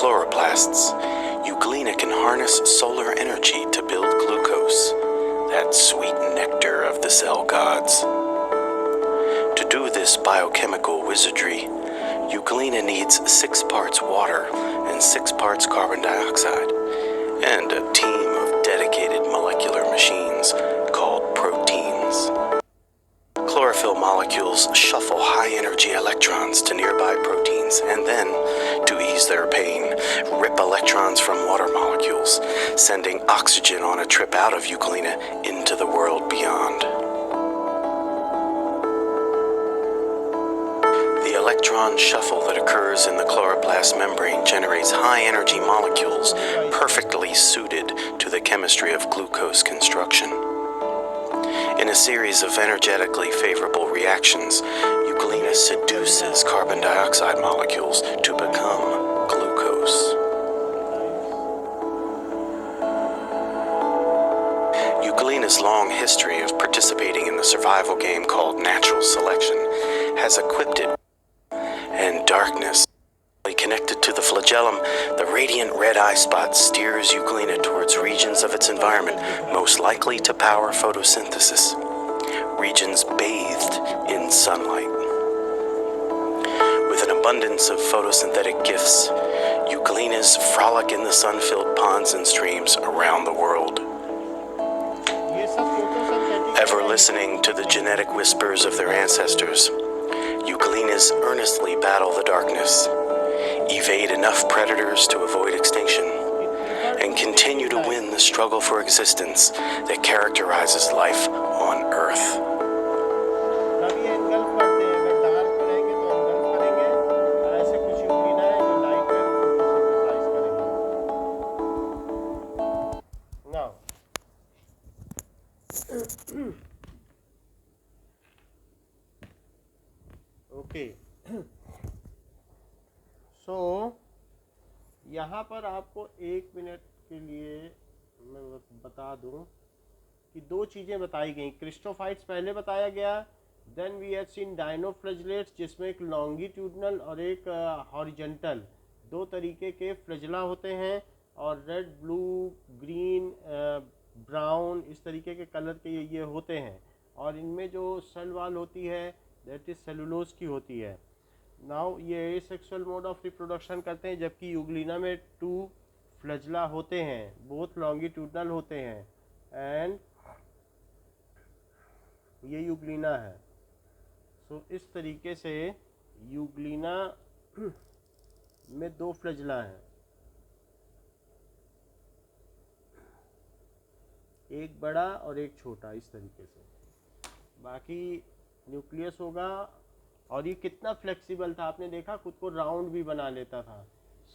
chloroplasts, Euglena can harness solar energy to build glucose, that sweet nectar of the cell gods. To do this biochemical wizardry, Euglena needs 6 parts water and 6 parts carbon dioxide, and a team of dedicated molecular machines called proteins. Chlorophyll molecules shuffle high-energy electrons to nearby proteins and then, to ease their pain, rip electrons from water molecules, sending oxygen on a trip out of Euglena into the world beyond. The electron shuffle that occurs in the chloroplast membrane generates high-energy molecules perfectly suited to the chemistry of glucose construction. In a series of energetically favorable reactions, Euglena seduces carbon dioxide molecules to become glucose. Euglena's long history of participating in the survival game called natural selection has equipped it, and darkness connected to the flagellum, the radiant red eye spot steers Euglena towards regions of its environment most likely to power photosynthesis, regions bathed in sunlight. With an abundance of photosynthetic gifts, Euglenas frolic in the sun-filled ponds and streams around the world. Ever listening to the genetic whispers of their ancestors, Euglenas earnestly battle the darkness, evade enough predators to avoid extinction, and continue to win the struggle for existence that characterizes life on Earth. Okay, so यहाँ पर आपको 1 minute के लिए मैं बता दूं कि 2 चीज़ें बताई गई। क्रिस्टोफाइट्स पहले बताया गया, then we have seen dinoflagellates जिसमें एक लॉन्गिट्यूडनल और एक हॉरिजेंटल 2 तरीके के फ्लैजिला होते हैं, और रेड, ब्लू, ग्रीन, ब्राउन इस तरीके के कलर के ये होते हैं, और इनमें जो सेल वॉल होती है दैट इज सेलुलोज की होती है। नाउ ये एसेक्सुअल मोड ऑफ रिप्रोडक्शन करते हैं, जबकि यूग्लिना में 2 फ्लैजिला होते हैं, बोथ लॉन्गिट्यूडनल होते हैं, एंड ये यूग्लिना है। सो इस तरीके से यूग्लिना में 2 फ्लैजिला हैं, एक बड़ा और एक छोटा, इस तरीके से। बाकी न्यूक्लियस होगा, और ये कितना फ्लेक्सिबल था आपने देखा, खुद को राउंड भी बना लेता था।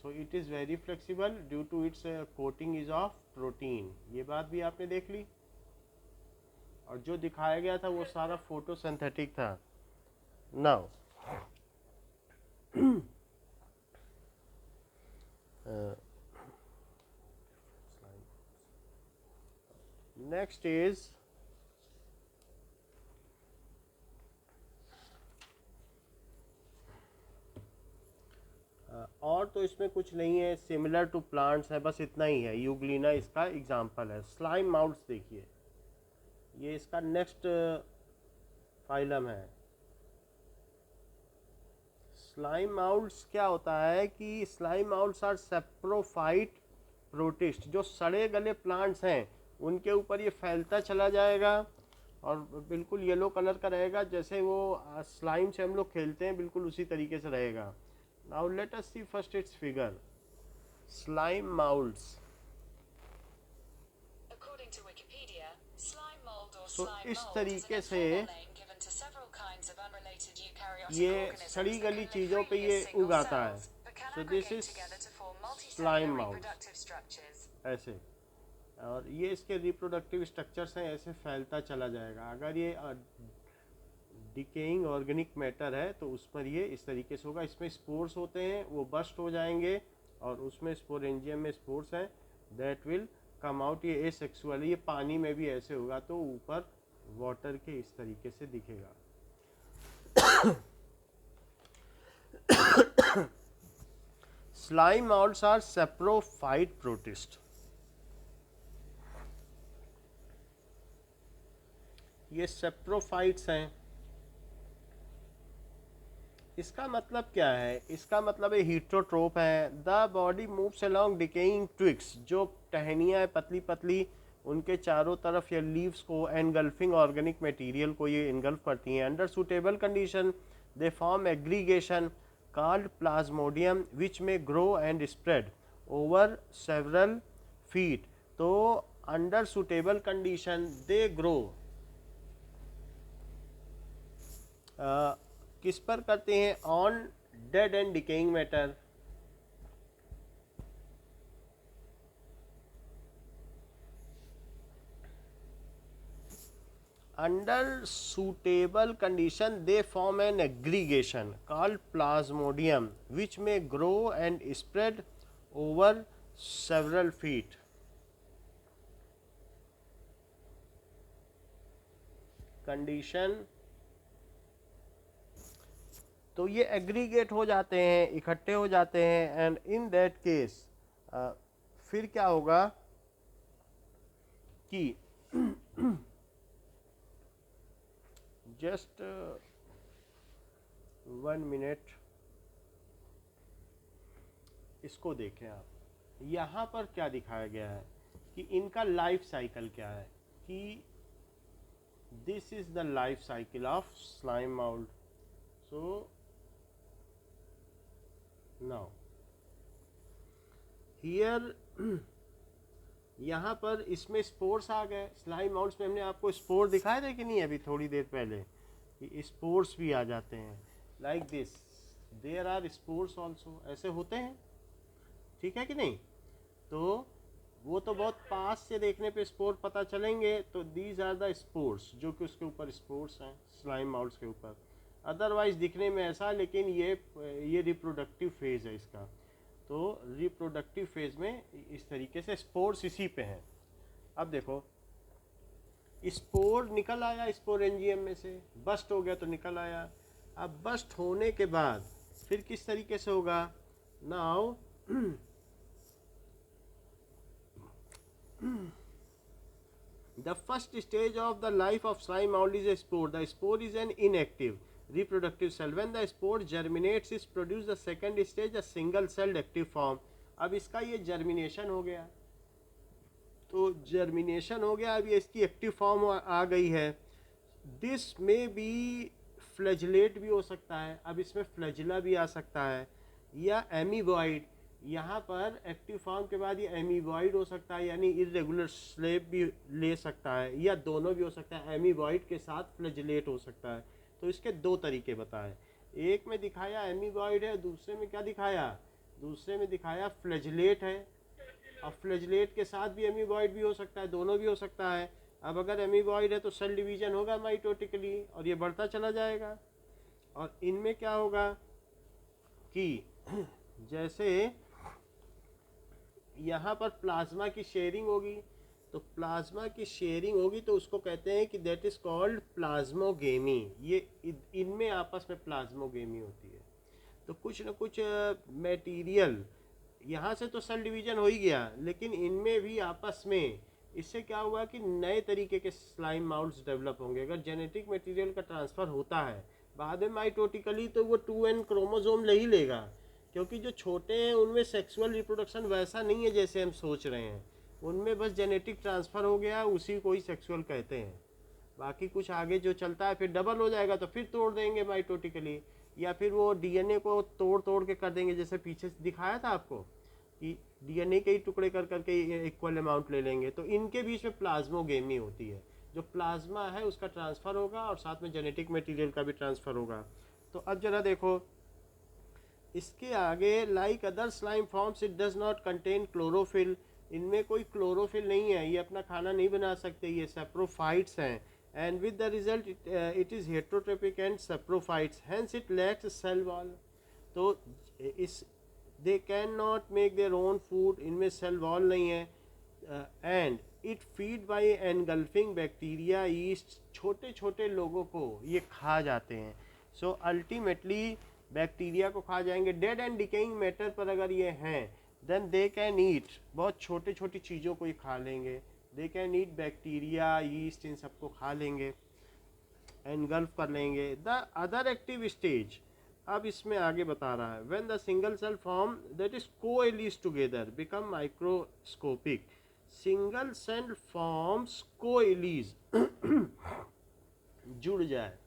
So it is very flexible due to its coating is of protein, ये बात भी आपने देख ली। और जो दिखाया गया था वो सारा फोटोसिंथेटिक था। नाउ नेक्स्ट इज और तो इसमें कुछ नहीं है, सिमिलर टू प्लांट्स है, बस इतना ही है। यूग्लिना इसका एग्जाम्पल है। स्लाइम माउल्ट्स देखिए, ये इसका नेक्स्ट फाइलम है। स्लाइम माउल्ट्स क्या होता है कि slime moulds are saprophyte protist, जो सड़े गले प्लांट्स हैं उनके ऊपर ये फैलता चला जाएगा और बिल्कुल येलो कलर का रहेगा, जैसे वो स्लाइम से हम लोग खेलते हैं बिल्कुल उसी तरीके से रहेगा। Now let us see first its figure. Slime moulds. According to Wikipedia, slime mold or So slime इस mold is तरीके an से informal name given to several kinds of unrelated eukaryotic ये organisms सड़ी that गली can live चीज़ों पे freely ये as single उगाता है। cells, but can So this aggregate is together to form multicellular slime mold. reproductive structures. ऐसे, और ये इसके रिप्रोडक्टिव स्ट्रक्चर्स हैं, ऐसे फैलता चला जाएगा। अगर ये डिकेइंग ऑर्गेनिक मैटर है तो उस पर ये इस तरीके से होगा। इसमें स्पोर्स होते हैं, वो बस्ट हो जाएंगे, और उसमें स्पोरेंजियम में स्पोर्स हैं, दैट विल कम आउट। ये एसेक्सुअल, ये पानी में भी ऐसे होगा तो ऊपर वाटर के इस तरीके से दिखेगा। Slime moulds are saprophyte protist. ये सेप्रोफाइट्स हैं। इसका मतलब क्या है? इसका मतलब है हीटरोट्रोप है। The body moves along decaying twigs, जो टहनियाँ हैं पतली पतली, उनके चारों तरफ या लीव्स को एनगल्फिंग ऑर्गेनिक मटेरियल को ये इनगल्फ करती हैं। Under suitable condition they form aggregation called plasmodium which में grow and spread over several feet. तो under suitable condition they grow किस पर करते हैं? On dead and decaying matter. Under suitable condition they form an aggregation called plasmodium which may grow and spread over several feet. Condition तो ये aggregate हो जाते हैं, इकट्ठे हो जाते हैं, एंड इन दैट केस फिर क्या होगा कि जस्ट 1 मिनट इसको देखें आप। यहाँ पर क्या दिखाया गया है कि इनका लाइफ साइकिल क्या है, कि this is the life cycle of slime mould. So now here यहाँ पर इसमें स्पोर्स आ गए। स्लाइम माउल्ट्स में हमने आपको स्पोर दिखाए थे कि नहीं अभी थोड़ी देर पहले, कि स्पोर्स भी आ जाते हैं like this, there are spores also, ऐसे होते हैं, ठीक है कि नहीं? तो वो तो बहुत पास से देखने पे स्पोर पता चलेंगे। तो दीज आर द स्पोर्स, जो कि उसके ऊपर स्पोर्स हैं स्लाइम माउल्ट्स के ऊपर। अदरवाइज दिखने में ऐसा, लेकिन ये रिप्रोडक्टिव फेज है इसका। तो रिप्रोडक्टिव फेज में इस तरीके से स्पोर्स इसी पे हैं। अब देखो, स्पोर निकल आया स्पोरेंजियम में से, बस्ट हो गया तो निकल आया। अब बस्ट होने के बाद फिर किस तरीके से होगा? Now the first stage of the life of slime mold is a spore. The spore is an inactive reproductive cell. When the spore germinates, it produces the second stage, a single celled active form. अब इसका ये germination हो गया, तो germination हो गया, अब ये इसकी एक्टिव फॉर्म आ गई है। दिस में बी फ्लैजिलेट भी हो सकता है, अब इसमें फ्लैजिला भी आ सकता है, या एमीबॉइड। यहाँ पर एक्टिव फॉर्म के बाद ये एमीबॉइड हो सकता है, यानी इरेगुलर स्लेब भी ले सकता है, या दोनों भी हो सकता है। एमीबॉइड के साथ फ्लैजिलेट हो सकता है। तो इसके दो तरीके बताए, एक में दिखाया एमीबॉइड है, दूसरे में क्या दिखाया? दूसरे में दिखाया फ्लैजिलेट है। और फ्लैजिलेट के साथ भी एमीबॉइड भी हो सकता है, दोनों भी हो सकता है। अब अगर एमीबॉइड है तो सेल डिवीजन होगा माइटोटिकली, और ये बढ़ता चला जाएगा। और इनमें क्या होगा कि जैसे यहाँ पर प्लाज्मा की शेयरिंग होगी, तो प्लाज्मा की शेयरिंग होगी तो उसको कहते हैं कि दैट इज़ कॉल्ड प्लाज्मोगेमी। ये इनमें आपस में प्लाज्मोगेमी होती है। तो कुछ न कुछ मटेरियल, यहाँ से तो सेल डिवीजन हो ही गया, लेकिन इनमें भी आपस में इससे क्या हुआ कि नए तरीके के स्लाइम माउल्ट्स डेवलप होंगे। अगर जेनेटिक मटेरियल का ट्रांसफ़र होता है बाद में माइटोटिकली, तो वो 2n क्रोमोसोम ले ही लेगा, क्योंकि जो छोटे हैं उनमें सेक्सुअल रिप्रोडक्शन वैसा नहीं है जैसे हम सोच रहे हैं। उनमें बस जेनेटिक ट्रांसफ़र हो गया, उसी को ही सेक्सुअल कहते हैं। बाकी कुछ आगे जो चलता है फिर डबल हो जाएगा तो फिर तोड़ देंगे माइटोटिकली, या फिर वो डीएनए को तोड़ के कर देंगे, जैसे पीछे दिखाया था आपको कि डीएनए के ही टुकड़े कर करके इक्वल अमाउंट ले लेंगे। तो इनके बीच में प्लाज्मोगेमी होती है, जो प्लाज्मा है उसका ट्रांसफ़र होगा और साथ में जेनेटिक मटेरियल का भी ट्रांसफ़र होगा। तो अब जरा देखो इसके आगे, like other slime forms it does not contain chlorophyll. इनमें कोई क्लोरोफिल नहीं है, ये अपना खाना नहीं बना सकते, ये सेप्रोफाइट्स हैं। And with the result it is heterotrophic and saprophytes, hence it lacks cell wall. तो इस they can not make their own food, इनमें सेल वॉल नहीं है। And it feed by engulfing bacteria yeast, छोटे छोटे लोगों को ये खा जाते हैं। सो अल्टीमेटली बैक्टीरिया को खा जाएंगे। डेड एंड डिकेइंग मैटर पर अगर ये हैं देन दे कैन ईट, बहुत छोटे छोटी चीज़ों को ये खा लेंगे। They can eat bacteria, yeast, इन सबको खा लेंगे, एनगल्फ कर लेंगे। द अदर एक्टिव स्टेज, अब इसमें आगे बता रहा है, when the single cell form that is coalesce together become microscopic. Single cell forms coalesce जुड़ जाए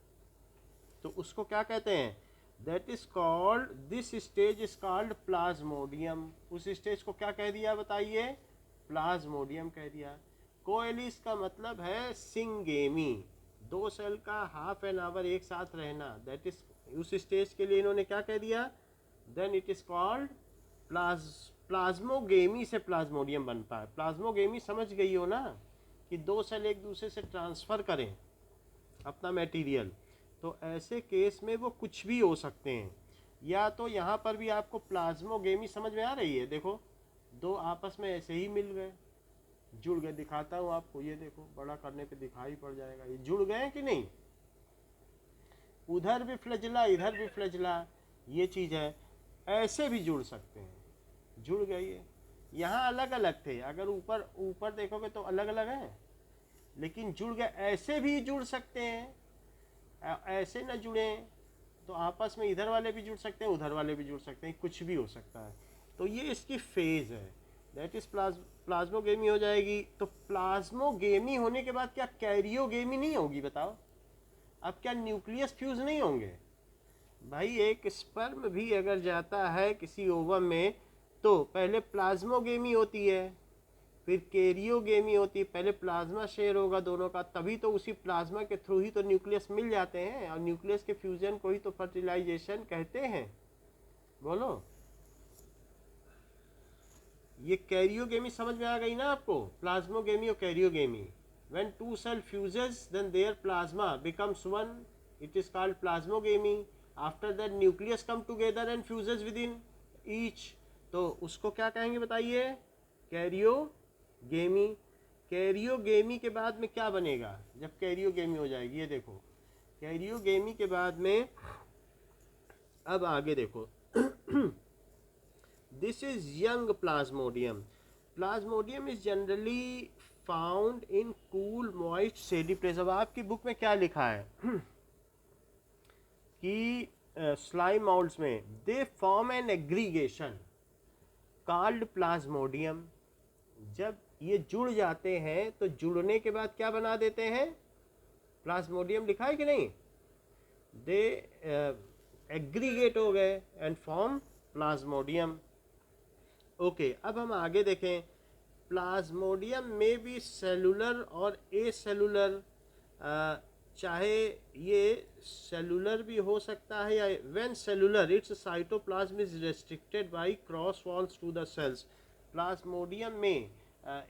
तो उसको क्या कहते हैं? That is called, this stage is called plasmodium. उस स्टेज को क्या कह दिया बताइए? प्लाज्मोडियम कह दिया। कोएलिस का मतलब है सिंगेमी, दो सेल का हाफ एन आवर एक साथ रहना, दैट इज उस स्टेज के लिए इन्होंने क्या कह दिया? Then it is called plasmogamy से प्लाज्मोडियम बनता है। प्लाज्मोगेमी समझ गई हो ना, कि दो सेल एक दूसरे से ट्रांसफर करें अपना मटेरियल, तो ऐसे केस में वो कुछ भी हो सकते हैं। या तो यहाँ पर भी आपको प्लाज्मोगेमी समझ में आ रही है, देखो दो आपस में ऐसे ही मिल गए, जुड़ गए। दिखाता हूँ आपको, ये देखो बड़ा करने पे दिखाई पड़ जाएगा, ये जुड़ गए कि नहीं? उधर भी फ्लैजेला इधर भी फ्लैजेला, ये चीज़ है। ऐसे भी जुड़ सकते हैं, जुड़ गई है। यहाँ अलग अलग थे, अगर ऊपर ऊपर देखोगे तो अलग अलग हैं, लेकिन जुड़ गए। ऐसे भी जुड़ सकते हैं, ऐसे न जुड़े तो आपस में इधर वाले भी जुड़ सकते हैं, उधर वाले भी जुड़ सकते हैं, कुछ भी हो सकता है। तो ये इसकी फेज है, दैट इज प्लाज्मोगेमी हो जाएगी। तो प्लाज्मोगेमी होने के बाद क्या कैरियोगेमी नहीं होगी बताओ? अब क्या न्यूक्लियस फ्यूज नहीं होंगे? भाई एक स्पर्म भी अगर जाता है किसी ओवम में तो पहले प्लाज्मोगेमी होती है, फिर कैरियोगेमी होती है। पहले प्लाज्मा शेयर होगा दोनों का, तभी तो उसी प्लाज्मा के थ्रू ही तो न्यूक्लियस मिल जाते हैं, और न्यूक्लियस के फ्यूजन को ही तो फर्टिलाइजेशन कहते हैं। बोलो, ये कैरियोगेमी समझ में आ गई ना आपको? प्लाज्मोगेमी और karyogamy. When two cell fuses, then their plasma becomes one. It is called plasmogamy. After that, nucleus come together and fuses within each. तो उसको क्या कहेंगे बताइए? कैरियोगेमी। कैरियोगेमी के बाद में क्या बनेगा जब कैरियोगेमी हो जाएगी? ये देखो, कैरियोगेमी के बाद में अब आगे देखो this is young plasmodium. Plasmodium is generally found in cool moist shady place. अब आपकी बुक में क्या लिखा है कि स्लाइम माउल्ड्स में they form an aggregation called plasmodium. जब ये जुड़ जाते हैं तो जुड़ने के बाद क्या बना देते हैं? प्लाज्मोडियम लिखा है कि नहीं? दे एग्रीगेट हो गए एंड फॉर्म प्लाज्मोडियम। ओके, अब हम आगे देखें। प्लाज्मोडियम में भी सेलुलर और ए सेलुलर, चाहे ये सेलुलर भी हो सकता है या when cellular its cytoplasm is restricted by cross walls to the cells. Plasmodium में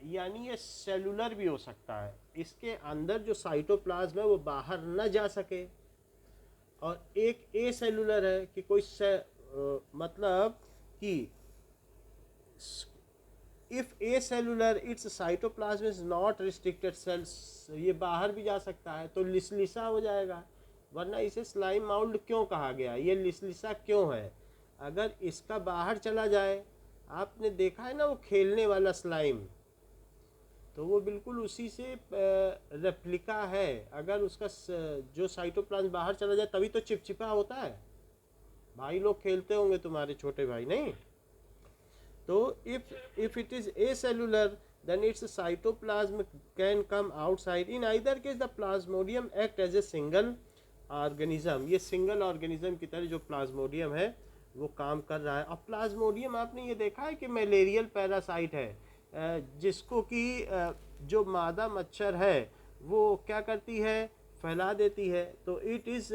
यानी ये सेलुलर भी हो सकता है, इसके अंदर जो साइटोप्लाज्म है वो बाहर न जा सके। और एक ए सेलुलर है कि कोई मतलब कि if acellular its cytoplasm is not restricted cells, ये बाहर भी जा सकता है तो लिसलिसा हो जाएगा। वरना इसे स्लाइम माउल्ड क्यों कहा गया? ये लिसलिसा क्यों है? अगर इसका बाहर चला जाए, आपने देखा है ना वो खेलने वाला स्लाइम, तो वो बिल्कुल उसी से रेप्लिका है। अगर उसका जो साइटोप्लाज्म बाहर चला जाए तभी तो चिपचिपा होता है। भाई लोग खेलते होंगे, तुम्हारे छोटे भाई नहीं? तो if it is acellular then its cytoplasm can come outside. In either case the plasmodium act as a single organism. ये सिंगल ऑर्गेनिज्म की तरह जो प्लाज्मोडियम है वो काम कर रहा है। अब प्लाज्मोडियम आपने ये देखा है कि मलेरियल पैरासाइट है, जिसको कि जो मादा मच्छर है वो क्या करती है? फैला देती है। तो इट इज़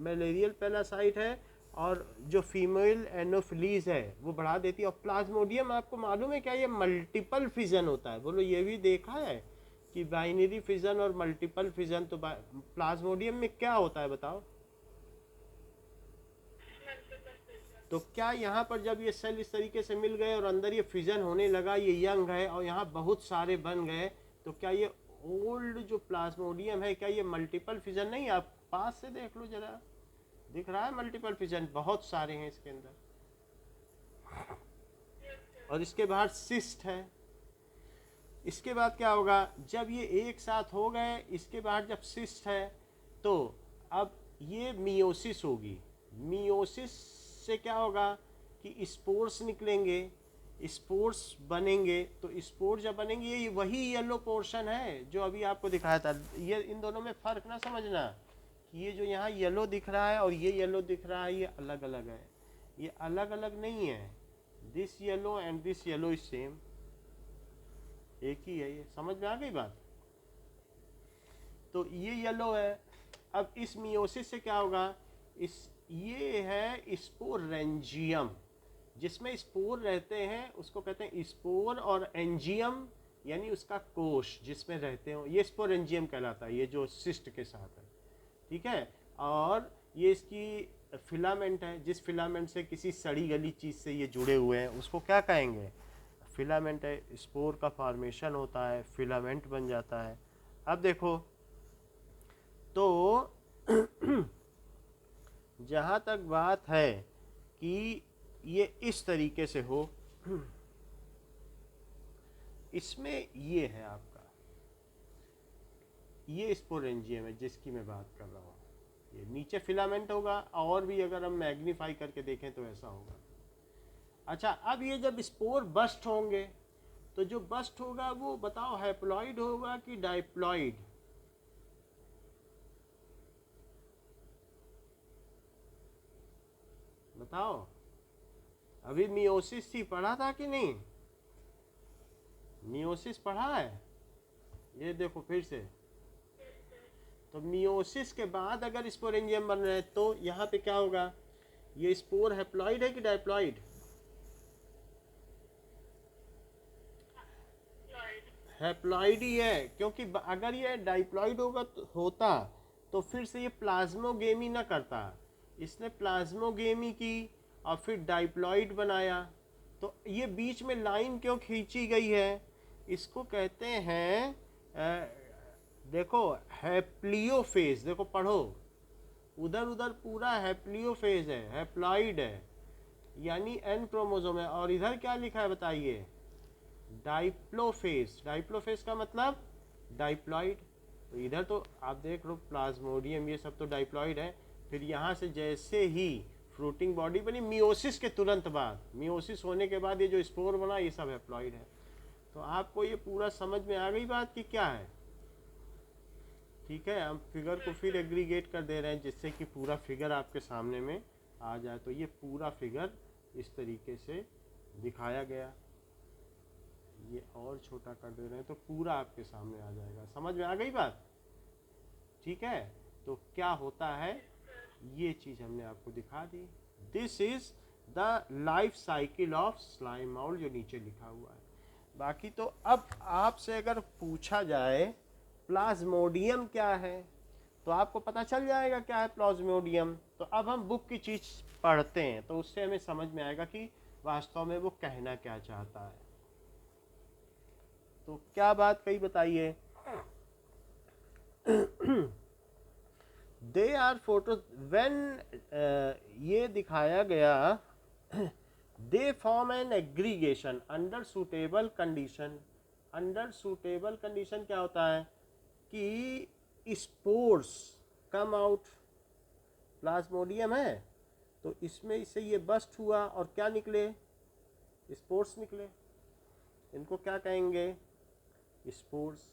मलेरियल पैरासाइट है, और जो फीमेल एनोफिलीज है वो बढ़ा देती है। और प्लाज्मोडियम आपको मालूम है क्या? ये मल्टीपल फिजन होता है। बोलो, ये भी देखा है कि बाइनरी फिजन और मल्टीपल फिजन? तो प्लाज्मोडियम में क्या होता है बताओ? तो क्या यहाँ पर जब ये सेल इस तरीके से मिल गए और अंदर ये फिजन होने लगा, ये यंग है और यहाँ बहुत सारे बन गए, तो क्या ये ओल्ड जो प्लाज्मोडियम है क्या ये मल्टीपल फिजन नहीं? आप पास से देख लो जरा, दिख रहा है मल्टीपल फिजन, बहुत सारे हैं इसके अंदर। और इसके बाहर सिस्ट है। इसके बाद क्या होगा, जब ये एक साथ हो गए, इसके बाद जब सिस्ट है तो अब ये मियोसिस होगी। मियोसिस से क्या होगा कि स्पोर्स निकलेंगे, स्पोर्स बनेंगे। तो स्पोर जब बनेंगे, ये वही येलो पोर्शन है जो अभी आपको दिखाया था। ये इन दोनों में फ़र्क ना समझना कि ये जो यहाँ येलो दिख रहा है और ये येलो दिख रहा है, ये अलग अलग है। ये अलग अलग नहीं है। This yellow and this yellow is same, एक ही है। ये समझ में आ गई बात। तो ये येलो है। अब इस मियोसिस से क्या होगा, ये है स्पोरेंजियम, जिसमें स्पोर रहते हैं, उसको कहते हैं स्पोर। और एंजियम यानी उसका कोश जिसमें रहते हो, ये स्पोरेंजियम कहलाता है, ये जो सिस्ट के साथ है। ठीक है। और ये इसकी फिलामेंट है, जिस फिलामेंट से किसी सड़ी गली चीज़ से ये जुड़े हुए हैं उसको क्या कहेंगे, फिलामेंट है। स्पोर का फॉर्मेशन होता है, फिलामेंट बन जाता है। अब देखो तो जहाँ तक बात है कि ये इस तरीके से हो, इसमें ये है आपका, ये स्पोरेंजियम है जिसकी मैं बात कर रहा हूँ। ये नीचे फिलामेंट होगा, और भी अगर हम मैग्नीफाई करके देखें तो ऐसा होगा। अच्छा, अब ये जब स्पोर बस्ट होंगे तो जो बस्ट होगा वो बताओ हैप्लॉइड होगा कि डाइप्लॉइड? बताओ। अभी मियोसिस थी, पढ़ा था कि नहीं? मियोसिस पढ़ा है? ये देखो फिर से। तो मियोसिस के बाद अगर स्पोरेंजियम बन रहे हैं तो यहाँ पे क्या होगा, ये स्पोर हैप्लॉइड है कि डाइप्लॉइड? हैप्लॉइड ही है, क्योंकि अगर ये डाइप्लॉइड होता तो फिर से ये प्लाज्मोगेमी ना करता। इसने प्लाज्मोगेमी की और फिर डाइप्लॉइड बनाया। तो ये बीच में लाइन क्यों खींची गई है, इसको कहते हैं देखो हैप्लियोफेज। देखो पढ़ो, उधर उधर पूरा हैप्लियोफेज है, हैप्लॉइड है, यानी एन क्रोमोसोम है। और इधर क्या लिखा है बताइए, डाइप्लोफेज। डाइप्लोफेज का मतलब डाइप्लॉइड। तो इधर तो आप देख लो प्लाज्मोडियम, ये सब तो डाइप्लॉइड है। फिर यहाँ से जैसे ही फ्रूटिंग बॉडी बनी, मियोसिस के तुरंत बाद, मियोसिस होने के बाद ये जो स्पोर बना, ये सब हैप्लॉइड है। तो आपको ये पूरा समझ में आ गई बात कि क्या है? ठीक है, हम फिगर को फिर एग्रीगेट कर दे रहे हैं जिससे कि पूरा फिगर आपके सामने में आ जाए। तो ये पूरा फिगर इस तरीके से दिखाया गया। ये और छोटा कर दे रहे हैं तो पूरा आपके सामने आ जाएगा। समझ में आ गई बात? ठीक है। तो क्या होता है, ये चीज़ हमने आपको दिखा दी। This is the life cycle of slime mould, जो नीचे लिखा हुआ है। बाकी तो अब आपसे अगर पूछा जाए प्लाज्मोडियम क्या है, तो आपको पता चल जाएगा क्या है प्लाज्मोडियम। तो अब हम बुक की चीज़ पढ़ते हैं तो उससे हमें समझ में आएगा कि वास्तव में वो कहना क्या चाहता है। तो क्या बात कही बताइए? दे आर फोटो व्हेन, ये दिखाया गया, they form an aggregation under suitable condition. Under suitable condition क्या होता है कि स्पोर्स कम आउट। प्लाज्मोडियम है तो इसमें इससे ये बस्ट हुआ और क्या निकले, स्पोर्स निकले। इनको क्या कहेंगे, स्पोर्स।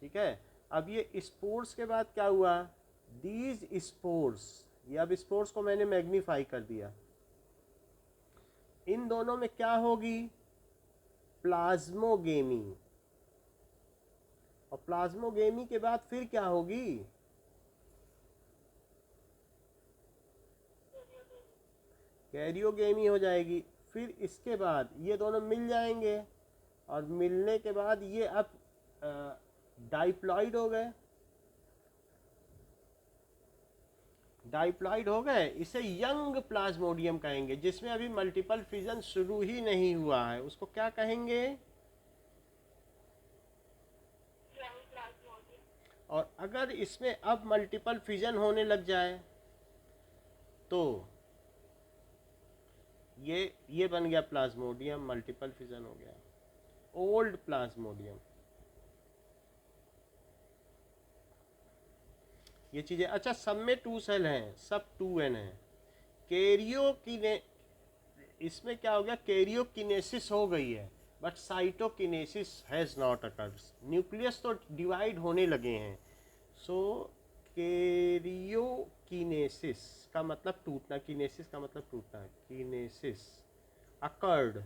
ठीक है। अब ये स्पोर्स के बाद क्या हुआ, दीज स्पोर्स, ये अब स्पोर्स को मैंने मैग्नीफाई कर दिया। इन दोनों में क्या होगी, प्लाज्मोगेमी। और प्लाज्मोगेमी के बाद फिर क्या होगी, कैरियोगेमी हो जाएगी। फिर इसके बाद ये दोनों मिल जाएंगे और मिलने के बाद ये अब डाइप्लॉइड हो गए। डाइप्लॉइड हो गए, इसे यंग प्लाज्मोडियम कहेंगे। जिसमें अभी मल्टीपल फिजन शुरू ही नहीं हुआ है उसको क्या कहेंगे, और अगर इसमें अब मल्टीपल फिजन होने लग जाए तो ये बन गया प्लाज्मोडियम, मल्टीपल फिजन हो गया, ओल्ड प्लाज्मोडियम। ये चीजें, अच्छा सब में 2 सेल हैं, सब 2n है। कैरियोकिने इसमें क्या हो गया, कैरियोकिनेसिस हो गई है but cytokinesis has not occurred. Nucleus तो डिवाइड होने लगे हैं। सो कैरियोकिनेसिस का मतलब टूटना, किनेसिस का मतलब टूटना, किनेसिस अकर्ड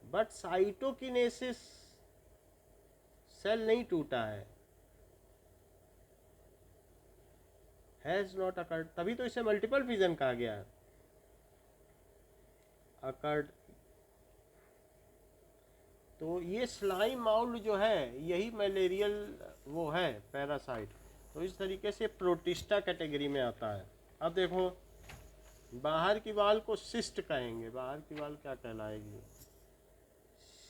बट साइटोकिनेसिस सेल नहीं टूटा है, हैज नॉट अकर्ड, तभी तो इसे मल्टीपल फिजन कहा गया। अकर्ड, तो ये स्लाइम माउल्ड जो है यही मलेरियल वो है पैरासाइट, तो इस तरीके से प्रोटिस्टा कैटेगरी में आता है। अब देखो बाहर की वाल को सिस्ट कहेंगे, बाहर की वाल क्या कहलाएगी,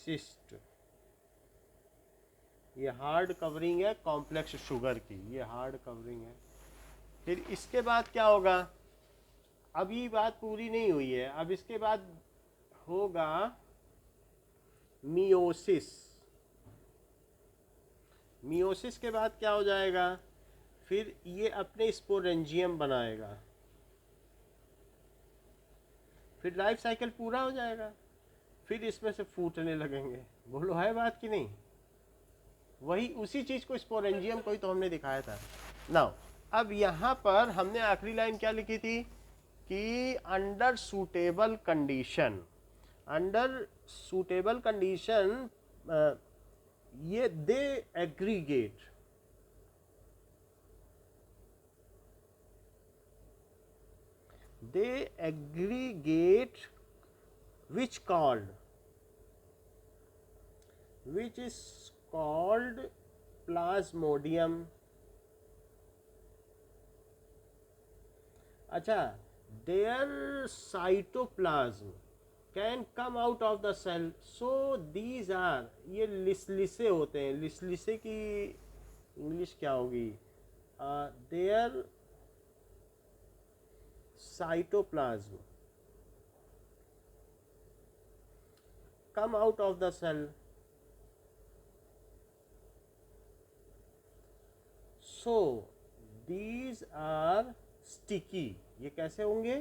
सिस्ट। ये हार्ड कवरिंग है कॉम्प्लेक्स शुगर की, ये हार्ड कवरिंग है। फिर इसके बाद क्या होगा, अब ये बात पूरी नहीं हुई है, अब इसके बाद होगा मियोसिस। मियोसिस के बाद क्या हो जाएगा, फिर ये अपने स्पोरेंजियम बनाएगा, फिर लाइफ साइकिल पूरा हो जाएगा, फिर इसमें से फूटने लगेंगे। बोलो है बात कि नहीं, वही उसी चीज को स्पोरेंजियम को ही तो हमने दिखाया था। नाउ अब यहाँ पर हमने आखिरी लाइन क्या लिखी थी कि under suitable condition, under suitable condition ये दे aggregate, they aggregate which is called plasmodium। अच्छा, their cytoplasm can come out of the cell, so these are, ये लिसलिसे होते हैं, लिसलिसे की इंग्लिश क्या होगी, their cytoplasm come out of the cell, so these are sticky। ये कैसे होंगे,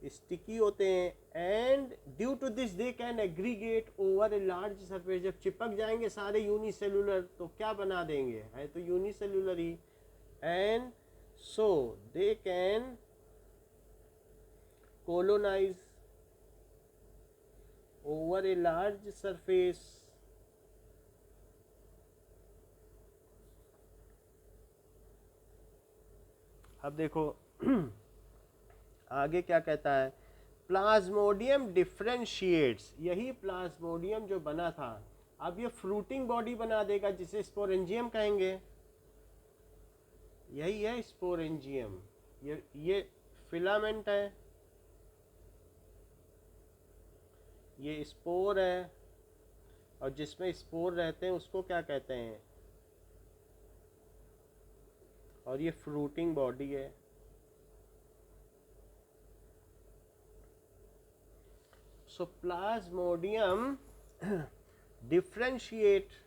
स्टिकी होते हैं, and due to this they can aggregate over a large surface. जब चिपक जाएंगे सारे यूनिसेलुलर तो क्या बना देंगे, है तो unicellular he, and so they can colonize over a large surface। अब देखो आगे क्या कहता है, प्लाज्मोडियम डिफरेंशिएट्स, यही प्लाज्मोडियम जो बना था अब ये फ्रूटिंग बॉडी बना देगा जिसे स्पोरेंजियम कहेंगे, यही है स्पोरेंजियम। ये फिलामेंट है, ये स्पोर है, और जिसमें स्पोर रहते हैं उसको क्या कहते हैं, और ये फ्रूटिंग बॉडी है। So plasmodium differentiate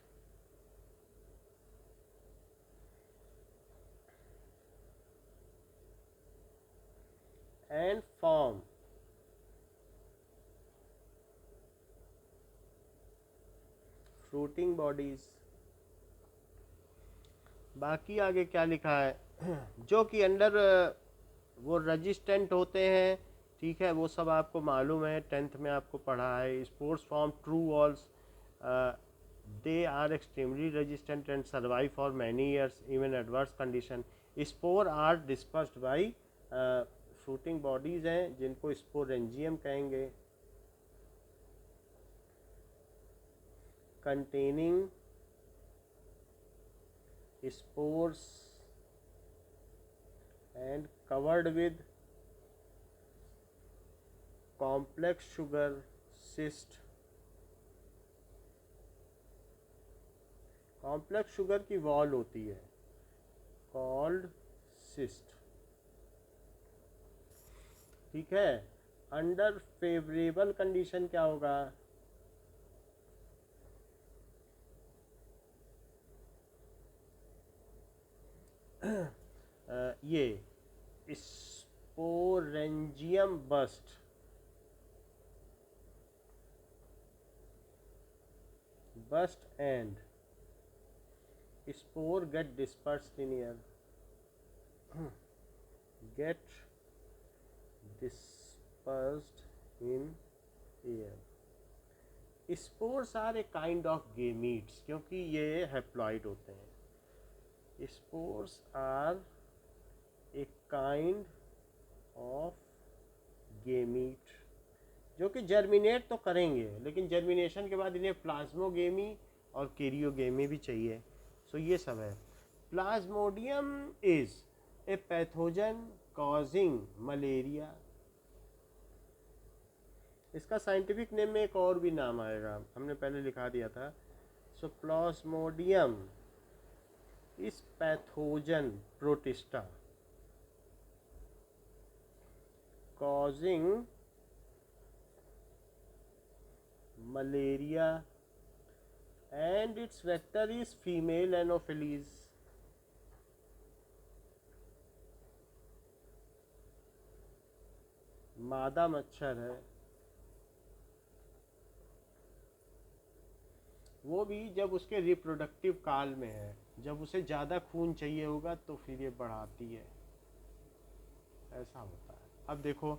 and form fruiting bodies। बाकी आगे क्या लिखा है, जो कि अंडर वो रेजिस्टेंट होते हैं, ठीक है, वो सब आपको मालूम है, 10th में आपको पढ़ा है। Spores form true walls, they are extremely resistant and survive for many years even adverse condition. Spore are dispersed by fruiting bodies हैं जिनको स्पोरेंजियम कहेंगे, containing spores and covered with complex sugar cyst. Complex sugar की wall होती है, called cyst. ठीक है, under favourable condition क्या होगा? ये sporangium burst, and spore get dispersed in air, get dispersed in air. Spores are a kind of gametes, क्योंकि ये हैप्लॉइड होते हैं। Spores are a kind of gamete जो कि जर्मिनेट तो करेंगे, लेकिन जर्मिनेशन के बाद इन्हें प्लाज्मोगेमी और कैरियोगेमी भी चाहिए। सो ये सब है। Plasmodium is a pathogen causing malaria. इसका साइंटिफिक नेम में एक और भी नाम आएगा, हमने पहले लिखा दिया था। So plasmodium is pathogen protista causing malaria and its vector is female Anopheles. मादा मच्छर है, वो भी जब उसके रिप्रोडक्टिव काल में है, जब उसे ज़्यादा खून चाहिए होगा तो फिर ये बढ़ाती है, ऐसा होता है। अब देखो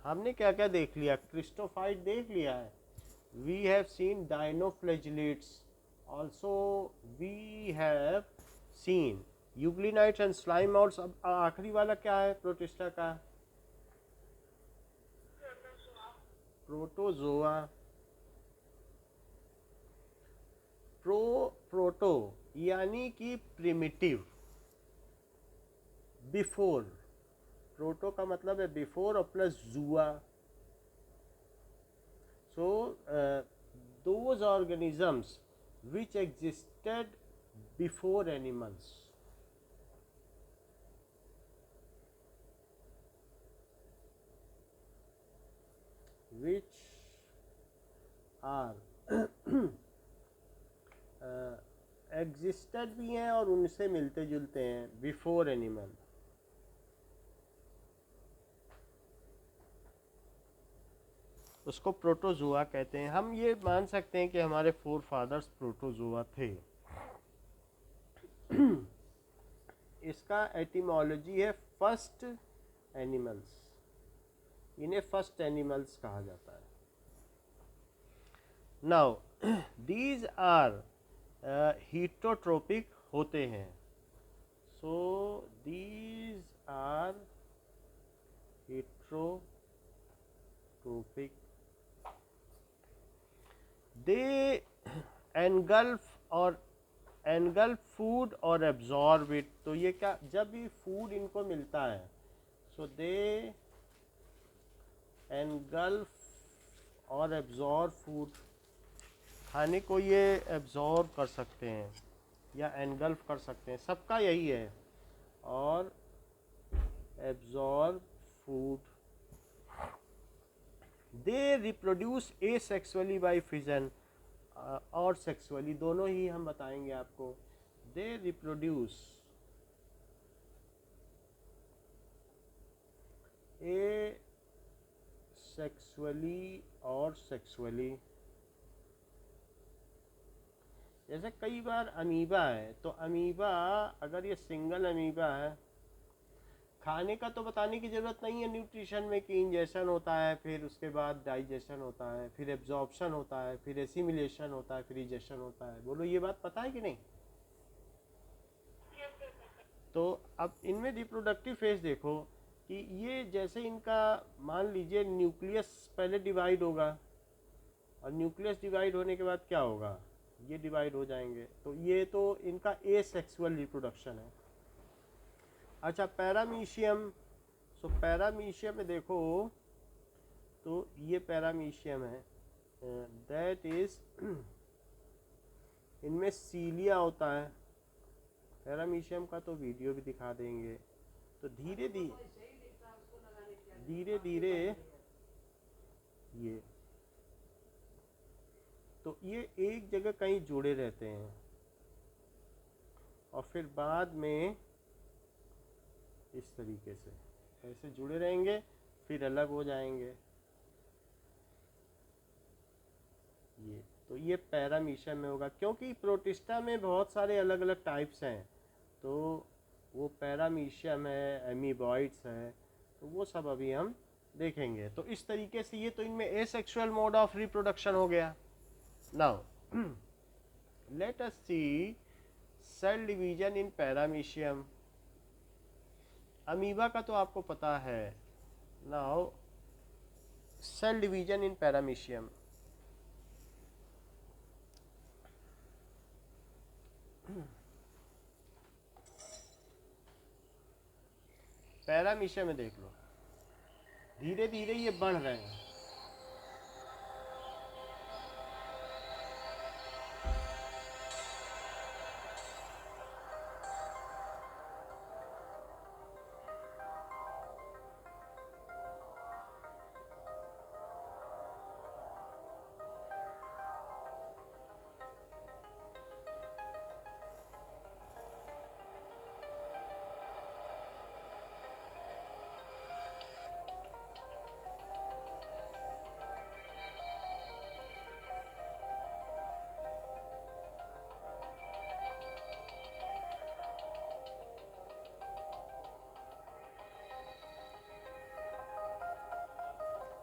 हमने क्या क्या देख लिया, क्रिस्टोफाइट देख लिया है, we have seen dinoflagellates, also we have seen euglenites and slime mounds। अब आखिरी वाला क्या है प्रोटिस्टा का? प्रोटोजोआ। प्रोटो यानी कि प्रिमिटिव, बिफोर, प्रोटो का मतलब है बिफोर और प्लस जुआ। So those organisms which existed before animals, which are existed भी हैं और उनसे मिलते जुलते हैं, before animal। उसको प्रोटोजोआ कहते हैं। हम ये मान सकते हैं कि हमारे फोर फादर्स प्रोटोजोआ थे। इसका एटिमोलॉजी है फर्स्ट एनिमल्स, इन्हें फर्स्ट एनिमल्स कहा जाता है। नाउ दीज आर हीटरोट्रोपिक होते हैं। So these are heterotrophic, they engulf food और एब्जॉर्ब इट। तो ये क्या, जब भी फूड इनको मिलता है, सो दे एनगल्फ और एब्जॉर्ब फूड, खाने को ये एब्जॉर्ब कर सकते हैं या एनगल्फ कर सकते हैं, सबका यही है। और absorb food, they reproduce asexually by fission और सेक्सुअली, दोनों ही हम बताएंगे आपको। दे रिप्रोड्यूस एसेक्सुअली और सेक्सुअली। जैसे कई बार अमीबा है, तो अमीबा अगर ये सिंगल अमीबा है, खाने का तो बताने की ज़रूरत नहीं है न्यूट्रिशन में कि इंजेशन होता है, फिर उसके बाद डाइजेशन होता है, फिर एब्जॉर्प्शन होता है, फिर एसिमिलेशन होता है, फिर इजेशन होता है। बोलो ये बात पता है कि नहीं? तो अब इनमें रिप्रोडक्टिव फेज देखो कि ये जैसे इनका मान लीजिए न्यूक्लियस पहले डिवाइड होगा, और न्यूक्लियस डिवाइड होने के बाद क्या होगा, ये डिवाइड हो जाएंगे। तो ये तो इनका एसेक्सुअल रिप्रोडक्शन है। अच्छा, पैरामीशियम। सो पैरामीशियम में देखो, तो ये पैरामीशियम है, दैट इज इनमें सीलिया होता है, पैरामीशियम का तो वीडियो भी दिखा देंगे। तो धीरे धीरे ये एक जगह कहीं जुड़े रहते हैं और फिर बाद में इस तरीके से ऐसे जुड़े रहेंगे, फिर अलग हो जाएंगे। ये पैरामीशियम में होगा, क्योंकि प्रोटिस्टा में बहुत सारे अलग अलग टाइप्स हैं। तो वो पैरामीशियम है, एमीबॉइड्स है, तो वो सब अभी हम देखेंगे। तो इस तरीके से ये तो इनमें एसेक्सुअल मोड ऑफ रिप्रोडक्शन हो गया। Now let us see cell division in paramecium. Amoeba का तो आपको पता है। Now cell division in paramecium. Paramecium में देख लो, धीरे धीरे ये बढ़ रहे हैं।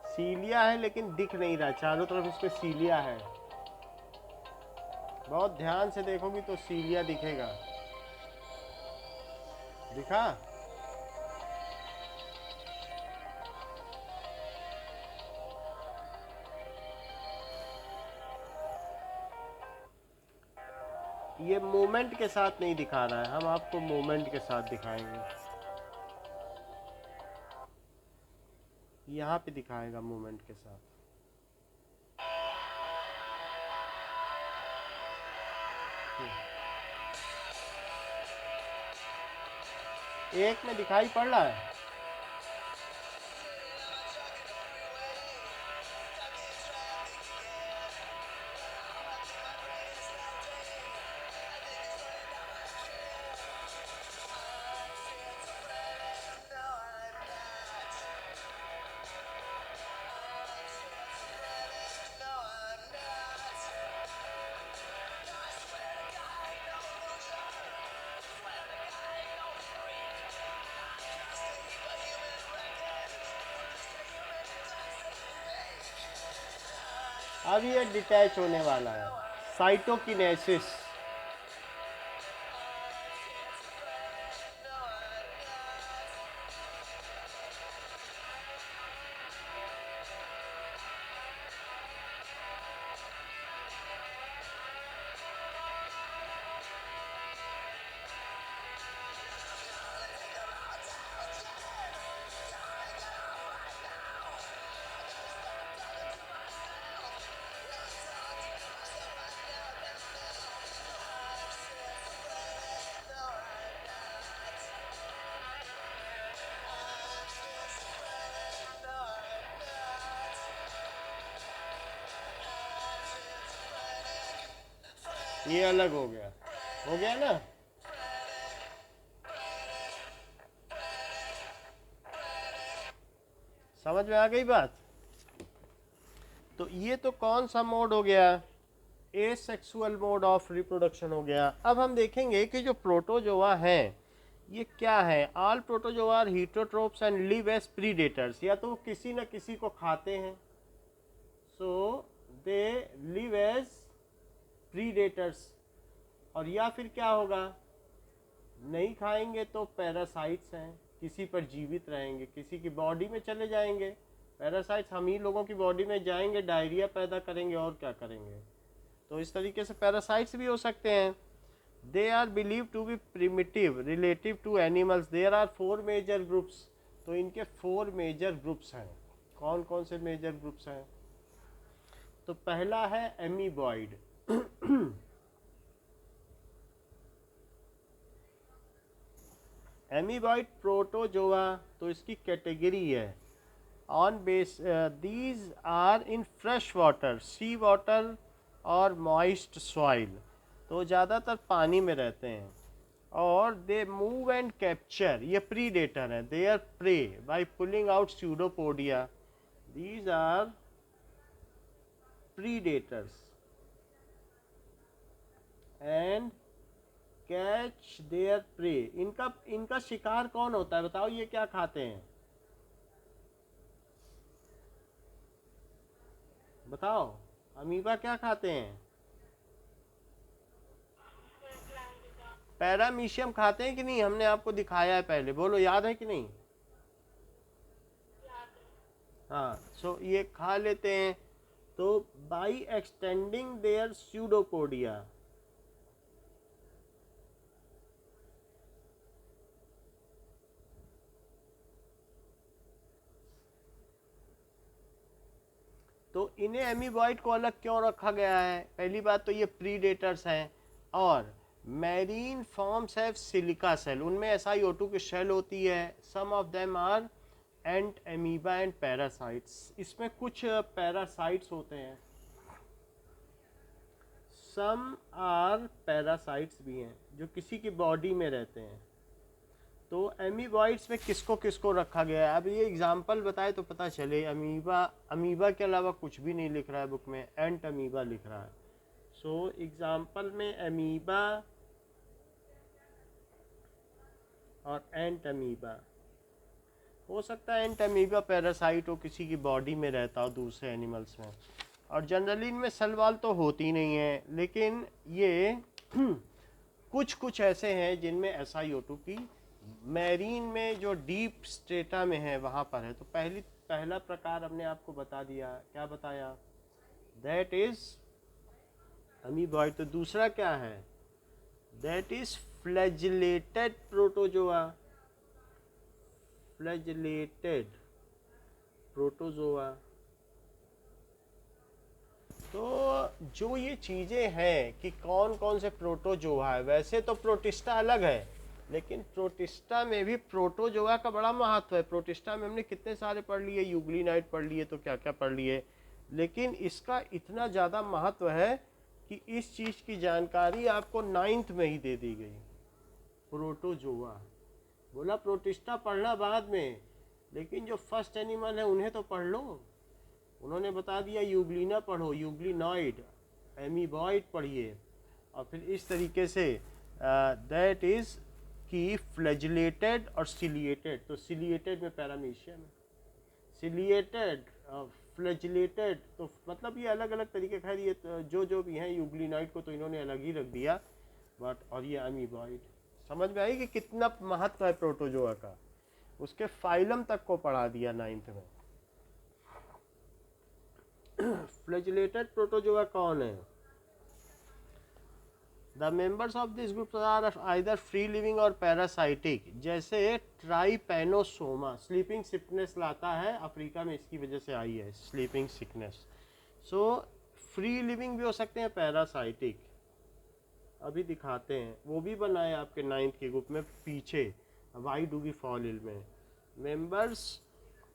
सीलिया है लेकिन दिख नहीं रहा, चारों तरफ इसमें सीलिया है। बहुत ध्यान से देखोगी तो सीलिया दिखेगा। दिखा? ये मोमेंट के साथ नहीं दिखा रहा है, हम आपको मोमेंट के साथ दिखाएंगे। यहाँ पे दिखाएगा मूवमेंट के साथ। एक में दिखाई पड़ रहा है। अब ये डिटैच होने वाला है, साइटोकिनेसिस। ये अलग हो गया ना। समझ में आ गई बात? तो ये तो कौन सा मोड हो गया? एसेक्सुअल मोड ऑफ रिप्रोडक्शन हो गया। अब हम देखेंगे कि जो प्रोटोजोआ हैं ये क्या है। All protozoa are heterotrophs and live as predators. या तो वो किसी न किसी को खाते हैं, so they live as predators, और या फिर क्या होगा, नहीं खाएंगे तो पैरासाइट्स हैं, किसी पर जीवित रहेंगे, किसी की बॉडी में चले जाएंगे। पैरासाइट्स हम ही लोगों की बॉडी में जाएंगे, डायरिया पैदा करेंगे और क्या करेंगे। तो इस तरीके से पैरासाइट्स भी हो सकते हैं। They are believe to be primitive relative to animals. There are 4 major groups. तो इनके 4 मेजर ग्रुप्स हैं। कौन कौन से मेजर ग्रुप्स हैं? तो पहला है एमीबॉइड। एमीबॉइड प्रोटोजोआ, तो इसकी कैटेगरी है on base these are in fresh water, sea water और मॉइस्ट सॉइल, तो ज़्यादातर पानी में रहते हैं। और दे मूव एंड कैप्चर, ये प्रीडेटर हैं, they are prey by pulling out pseudopodia, these are predators and catch their prey. इनका शिकार कौन होता है बताओ, ये क्या खाते हैं बताओ, अमीबा क्या खाते हैं? पैरामीशियम खाते हैं कि नहीं, हमने आपको दिखाया है पहले, बोलो याद है कि नहीं? हाँ, सो ये खा लेते हैं। तो बाई एक्सटेंडिंग देयर स्यूडोपोडिया, तो इन्हें एमीबॉइड को अलग क्यों रखा गया है? पहली बात तो ये प्रीडेटर्स हैं, और marine forms have silica cell, उनमें SiO2 की शेल होती है। Some of them are entamoeba and parasites, इसमें कुछ पैरासाइट्स होते हैं, सम आर पैरासाइट्स भी हैं जो किसी की बॉडी में रहते हैं। तो एमीबॉइड्स में किसको किसको रखा गया है? अब ये एग्जाम्पल बताए तो पता चले। अमीबा के अलावा कुछ भी नहीं लिख रहा है बुक में, एंट अमीबा लिख रहा है। सो एग्जाम्पल में अमीबा और एंट अमीबा, हो सकता है एंट अमीबा पैरासाइट हो, किसी की बॉडी में रहता हो दूसरे एनिमल्स में, और जनरली इनमें सेल वॉल तो होती नहीं है, लेकिन ये कुछ ऐसे हैं जिनमें SiO2 की मैरीन में जो डीप स्ट्रेटा में है वहाँ पर है। तो पहला प्रकार हमने आपको बता दिया, क्या बताया? That is amoeboid. तो दूसरा क्या है? That is flagellated protozoa, flagellated protozoa. तो जो ये चीज़ें हैं कि कौन कौन से प्रोटोजोआ है, वैसे तो प्रोटिस्टा अलग है, लेकिन प्रोटिस्टा में भी प्रोटोजोआ का बड़ा महत्व है। प्रोटिस्टा में हमने कितने सारे पढ़ लिए, यूग्लिनाइड पढ़ लिए, तो क्या क्या पढ़ लिए, लेकिन इसका इतना ज़्यादा महत्व है कि इस चीज़ की जानकारी आपको 9th में ही दे दी गई। प्रोटोजोआ बोला, प्रोटिस्टा पढ़ना बाद में, लेकिन जो फर्स्ट एनिमल है उन्हें तो पढ़ लो। उन्होंने बता दिया यूग्लिना पढ़ो, यूग्लिनॉइड, एमीबॉइड पढ़िए, और फिर इस तरीके से दैट इज़ कि फ्लैजिलेटेड और सिलिएटेड। तो सिलिएटेड में पैरामीशियम है, सिलिएटेड फ्लैजिलेटेड, तो मतलब ये अलग अलग तरीके। खैर ये जो भी हैं, यूग्लिनॉइड को तो इन्होंने अलग ही रख दिया, बट और ये अमीबॉइड। समझ में आई कि कितना महत्व है प्रोटोजोआ का? उसके फाइलम तक को पढ़ा दिया 9th में। फ्लैजिलेटेड प्रोटोजोआ कौन है? The members of this group are either free living और पैरासाइटिक, जैसे ट्राइपैनोसोमा स्लीपिंग सिकनेस लाता है, अफ्रीका में इसकी वजह से आई है sleeping sickness. So free living भी हो सकते हैं, पैरासाइटिक अभी दिखाते हैं, वो भी बनाए आपके 9th के ग्रुप में पीछे, why do we fall ill में। Members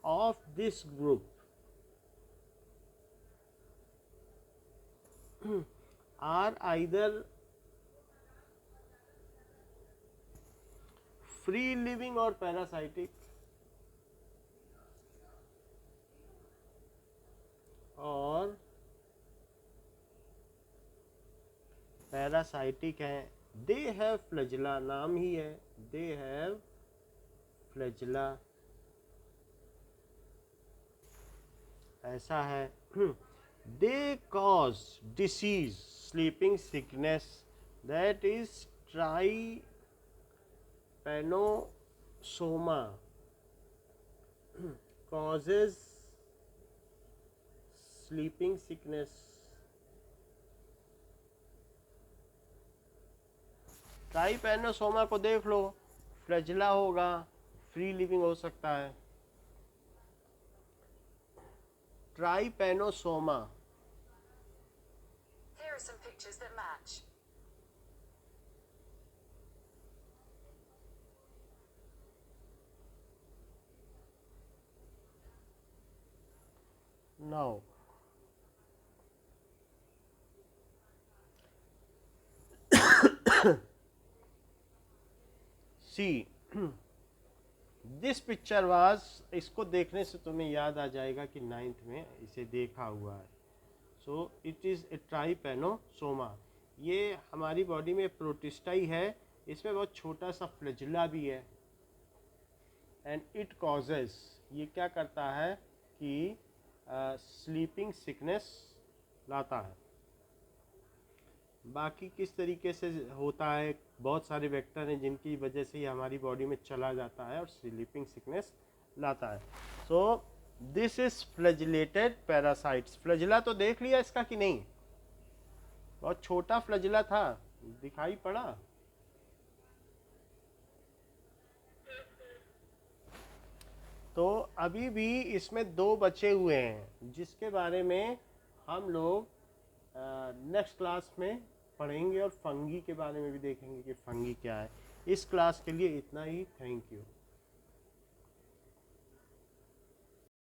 of this group are either free living और पैरासाइटिक, और पैरासाइटिक हैं। दे हैव फ्लैजिला, नाम ही है, दे हैव फ्लैजिला, ऐसा है। They cause disease sleeping sickness, that is trypanosoma causes sleeping sickness। Trypanosoma को देख लो, फ्लैजिला होगा, फ्री लिविंग हो सकता है। Trypanosoma, Here are some pictures that match. Now see this picture was, इसको देखने से तुम्हें याद आ जाएगा कि 9th में इसे देखा हुआ है। सो इट इज़ ए ट्राइपेनोसोमा। ये हमारी बॉडी में प्रोटिस्टा ही है, इसमें बहुत छोटा सा फ्लैजिला भी है। एंड इट कॉजेज, ये क्या करता है कि स्लीपिंग सिकनेस लाता है। बाकी किस तरीके से होता है, बहुत सारे वेक्टर हैं जिनकी वजह से ये हमारी बॉडी में चला जाता है और स्लीपिंग सिकनेस लाता है। So this is flagellated parasites. Flagella तो देख लिया इसका कि नहीं, बहुत छोटा फ्लैजिला था, दिखाई पड़ा। तो अभी भी इसमें 2 बचे हुए हैं जिसके बारे में हम लोग नेक्स्ट क्लास में पढ़ेंगे और फंगी के बारे में भी देखेंगे कि फंगी क्या है। इस क्लास के लिए इतना ही। Thank you.